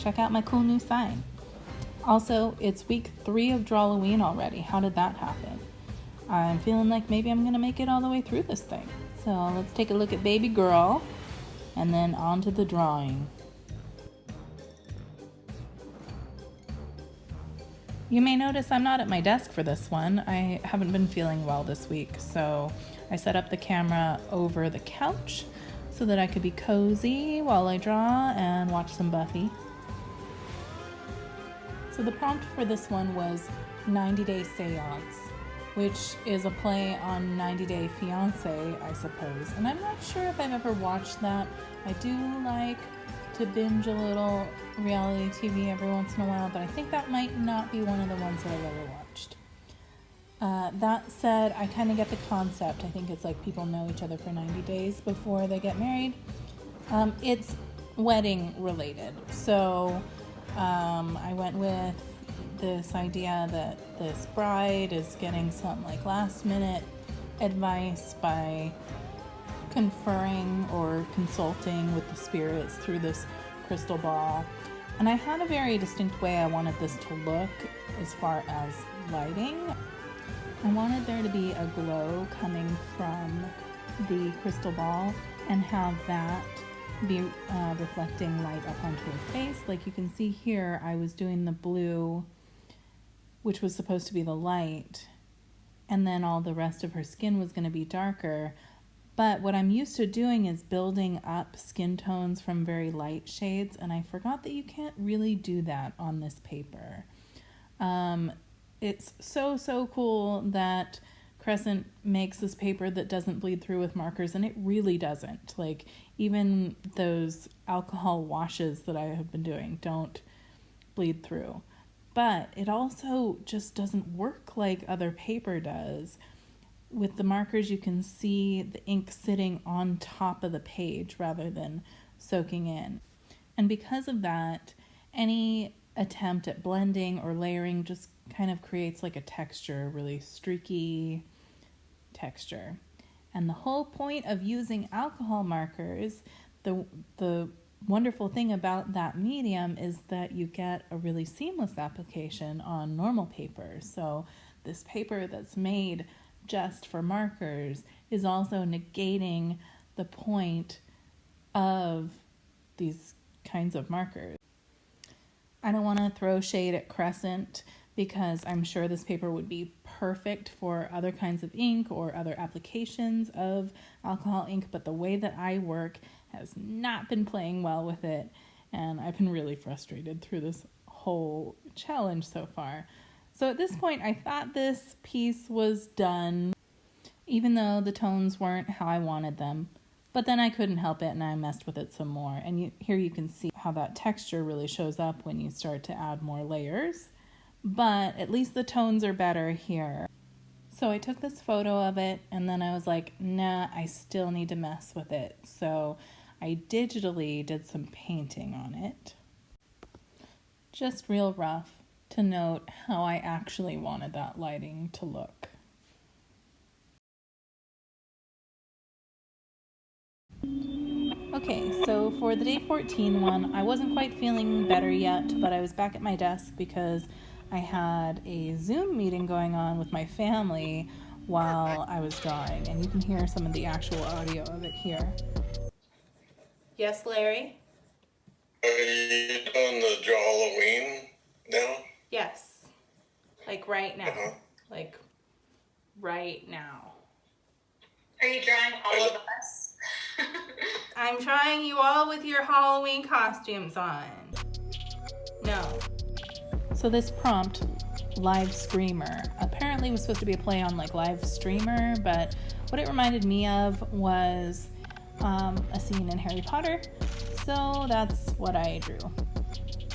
check out my cool new sign. Also, it's week 3 of Drawlloween already. How did that happen? I'm feeling like maybe I'm gonna make it all the way through this thing. So let's take a look at baby girl and then on to the drawing. You may notice I'm not at my desk for this one. I haven't been feeling well this week, so I set up the camera over the couch so that I could be cozy while I draw and watch some Buffy. So the prompt for this one was 90 Day Seance, which is a play on 90 Day Fiancé, I suppose. And I'm not sure if I've ever watched that. I do like to binge a little reality TV every once in a while, but I think that might not be one of the ones that I've ever watched. That said, I kind of get the concept. I think it's like people know each other for 90 days before they get married. It's wedding related, so I went with this idea that this bride is getting some like last minute advice by conferring or consulting with the spirits through this crystal ball. And I had a very distinct way I wanted this to look as far as lighting. I wanted there to be a glow coming from the crystal ball and have that be reflecting light up onto her face. Like you can see here, I was doing the blue, which was supposed to be the light, and then all the rest of her skin was going to be darker. But what I'm used to doing is building up skin tones from very light shades, and I forgot that you can't really do that on this paper. It's so cool that Crescent makes this paper that doesn't bleed through with markers, and it really doesn't. Like, even those alcohol washes that I have been doing don't bleed through. But it also just doesn't work like other paper does. With the markers, you can see the ink sitting on top of the page rather than soaking in. And because of that, any attempt at blending or layering just kind of creates like a texture, really streaky texture. And the whole point of using alcohol markers, the wonderful thing about that medium is that you get a really seamless application on normal paper. So this paper that's made just for markers is also negating the point of these kinds of markers. I don't want to throw shade at Crescent because I'm sure this paper would be perfect for other kinds of ink or other applications of alcohol ink, but the way that I work has not been playing well with it, and I've been really frustrated through this whole challenge so far. So at this point, I thought this piece was done, even though the tones weren't how I wanted them. But then I couldn't help it, and I messed with it some more. And here you can see how that texture really shows up when you start to add more layers. But at least the tones are better here. So I took this photo of it, and then I was like, nah, I still need to mess with it. So I digitally did some painting on it. Just real rough to note how I actually wanted that lighting to look. Okay, so for the day 14 one, I wasn't quite feeling better yet, but I was back at my desk because I had a Zoom meeting going on with my family while I was drawing, and you can hear some of the actual audio of it here. Yes, Larry? Are you doing the Drawlloween now? Yes. Like right now. Uh-huh. Like right now. Are you drawing all of us? I'm trying you all with your Halloween costumes on. No. So this prompt, live screamer, apparently was supposed to be a play on like live streamer, but what it reminded me of was a scene in Harry Potter. So that's what I drew.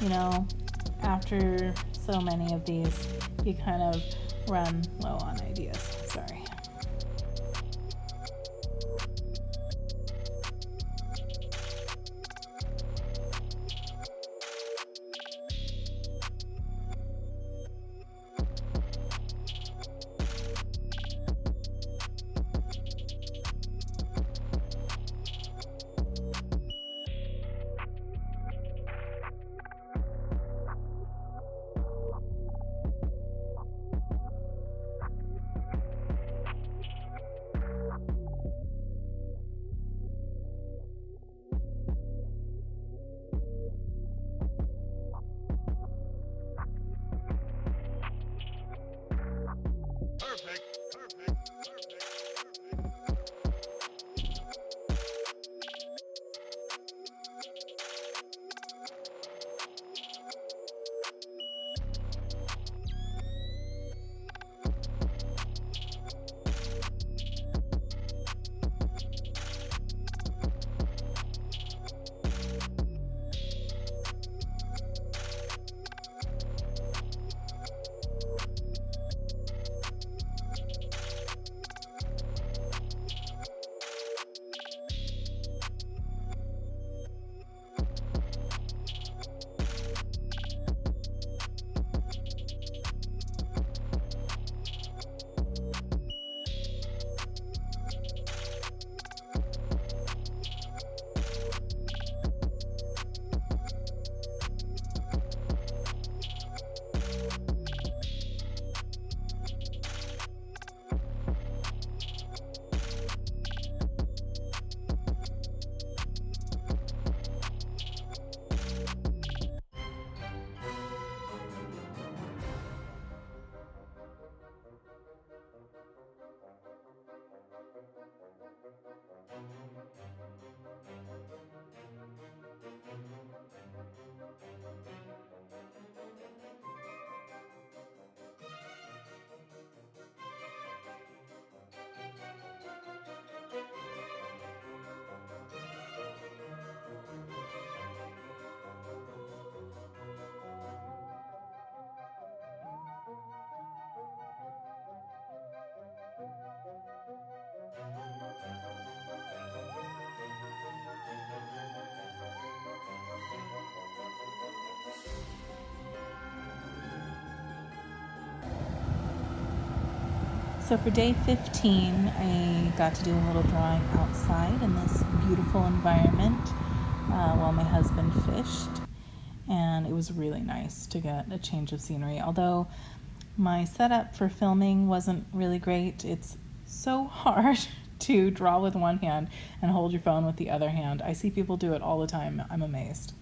You know, after so many of these, you kind of run low on ideas. Sorry. So for day 15, I got to do a little drawing outside in this beautiful environment while my husband fished. And it was really nice to get a change of scenery. Although my setup for filming wasn't really great. It's so hard to draw with one hand and hold your phone with the other hand. I see people do it all the time. I'm amazed.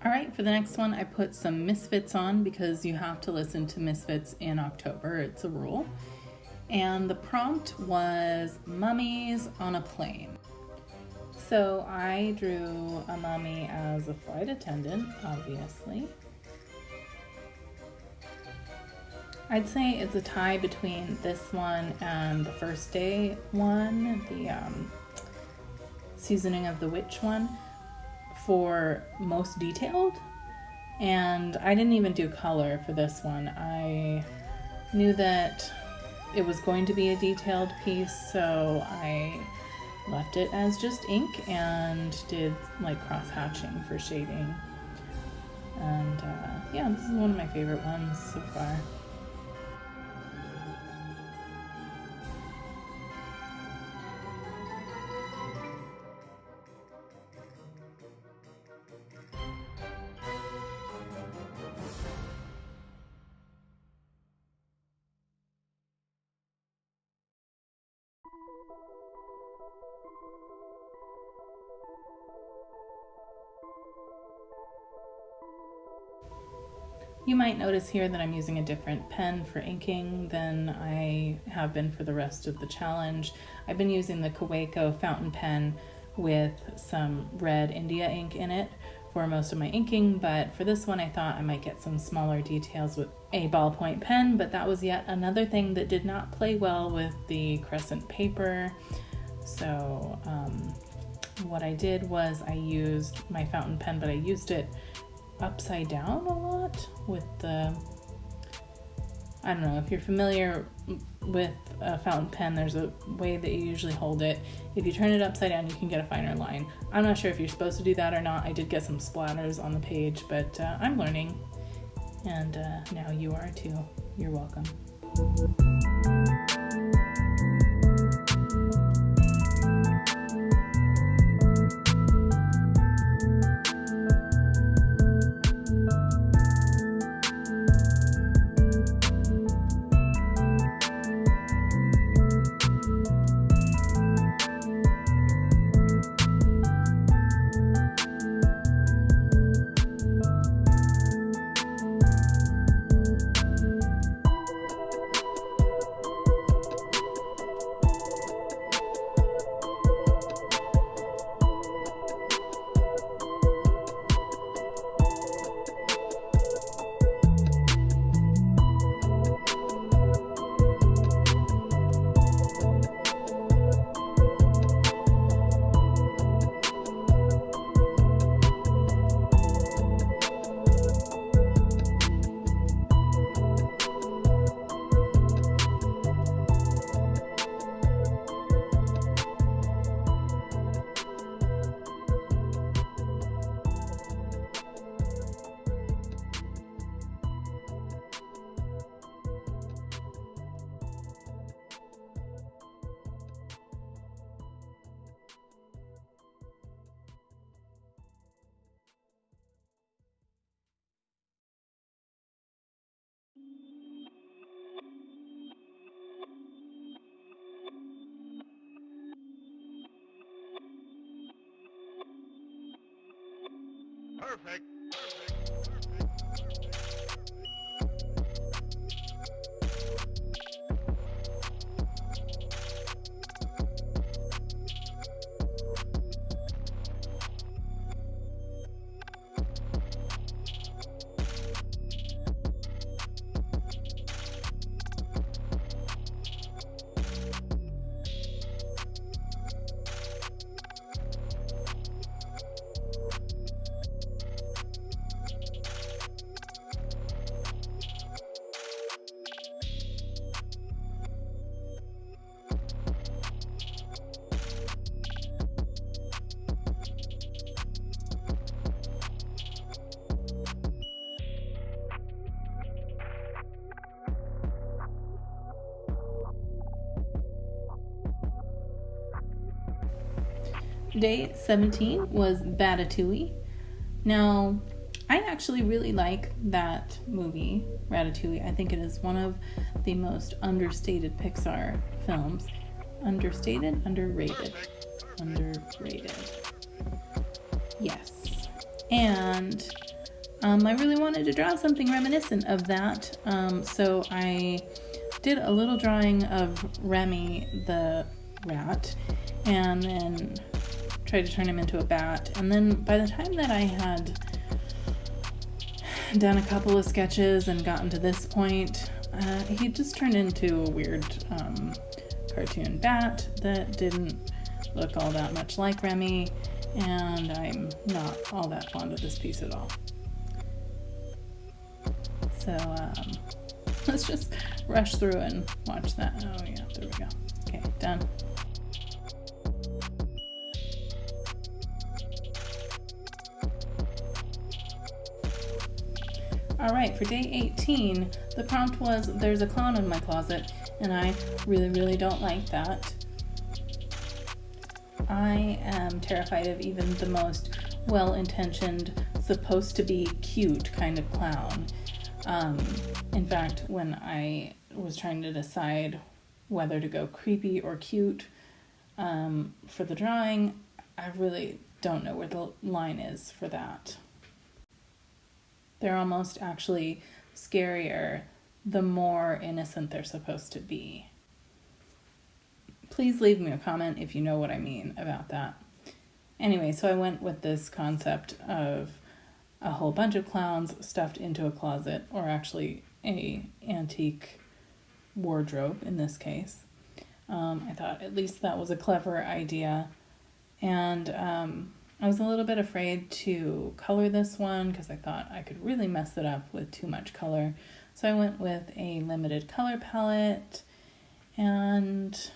All right, for the next one, I put some Misfits on because you have to listen to Misfits in October. It's a rule. And the prompt was mummies on a plane. So I drew a mummy as a flight attendant, obviously. I'd say it's a tie between this one and the first day one, the Seasoning of the Witch one, for most detailed. And I didn't even do color for this one. I knew that it was going to be a detailed piece, so I left it as just ink and did like cross hatching for shading. And yeah, this is one of my favorite ones so far. You might notice here that I'm using a different pen for inking than I have been for the rest of the challenge. I've been using the Kaweco fountain pen with some red India ink in it for most of my inking, but for this one I thought I might get some smaller details with a ballpoint pen, but that was yet another thing that did not play well with the crescent paper. So what I did was I used my fountain pen, but I used it upside down a lot with the, I don't know, if you're familiar with a fountain pen, there's a way that you usually hold it. If you turn it upside down, you can get a finer line. I'm not sure if you're supposed to do that or not. I did get some splatters on the page, but I'm learning, and now you are too. You're welcome. Perfect. Day 17 was Ratatouille. Now, I actually really like that movie, Ratatouille. I think it is one of the most understated Pixar films. Understated? Underrated. Underrated. Yes. And I really wanted to draw something reminiscent of that. So I did a little drawing of Remy the rat, and then tried to turn him into a bat. And then by the time that I had done a couple of sketches and gotten to this point, he just turned into a weird cartoon bat that didn't look all that much like Remy, and I'm not all that fond of this piece at all. So let's just rush through and watch that. Oh yeah, there we go. Okay, done. Alright, for day 18, the prompt was, there's a clown in my closet, and I really don't like that. I am terrified of even the most well-intentioned, supposed to be cute kind of clown. In fact, when I was trying to decide whether to go creepy or cute for the drawing, I really don't know where the line is for that. They're almost actually scarier the more innocent they're supposed to be. Please leave me a comment if you know what I mean about that. Anyway, so I went with this concept of a whole bunch of clowns stuffed into a closet, or actually a antique wardrobe in this case. I thought at least that was a clever idea. And I was a little bit afraid to color this one because I thought I could really mess it up with too much color. So I went with a limited color palette, and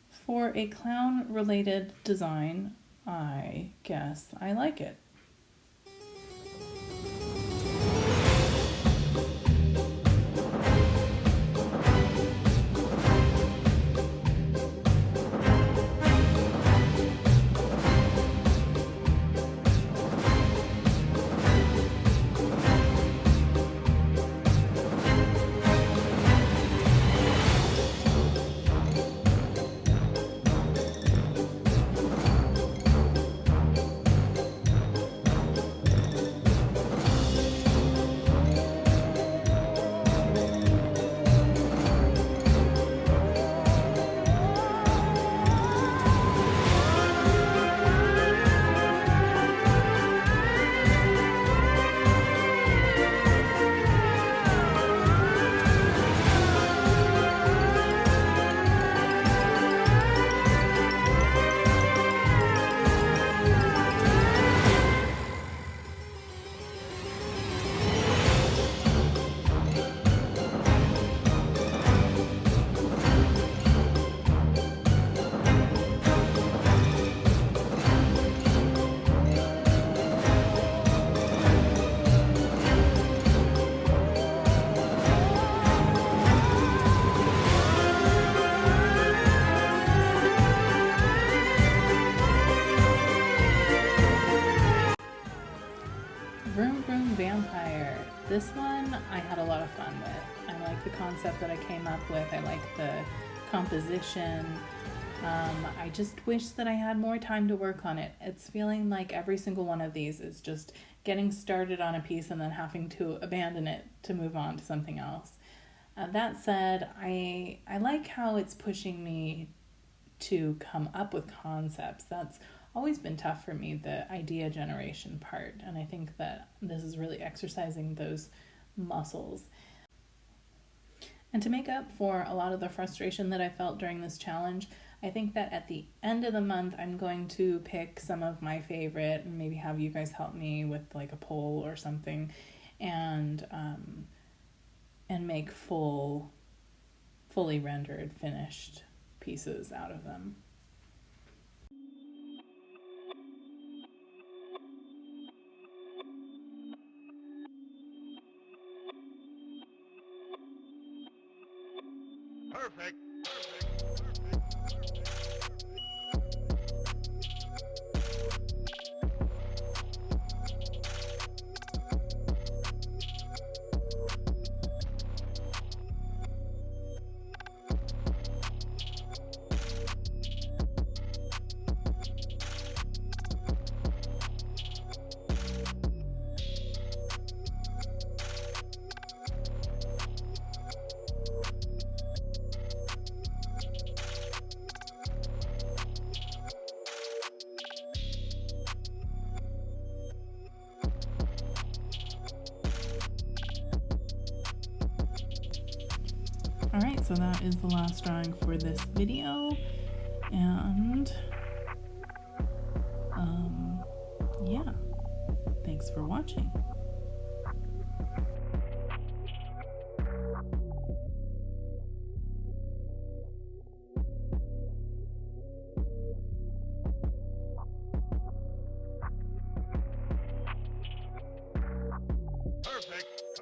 for a clown related design, I guess I like it. Vroom Vroom Vampire. This one I had a lot of fun with. I like the concept that I came up with. I like the composition. I just wish that I had more time to work on it. It's feeling like every single one of these is just getting started on a piece and then having to abandon it to move on to something else. That said, I like how it's pushing me to come up with concepts. That's always been tough for me, the idea generation part, and I think that this is really exercising those muscles. And to make up for a lot of the frustration that I felt during this challenge, I think that at the end of the month I'm going to pick some of my favorite and maybe have you guys help me with like a poll or something, and make fully rendered, finished pieces out of them. Perfect. Alright, so that is the last drawing for this video, and yeah, thanks for watching. Perfect.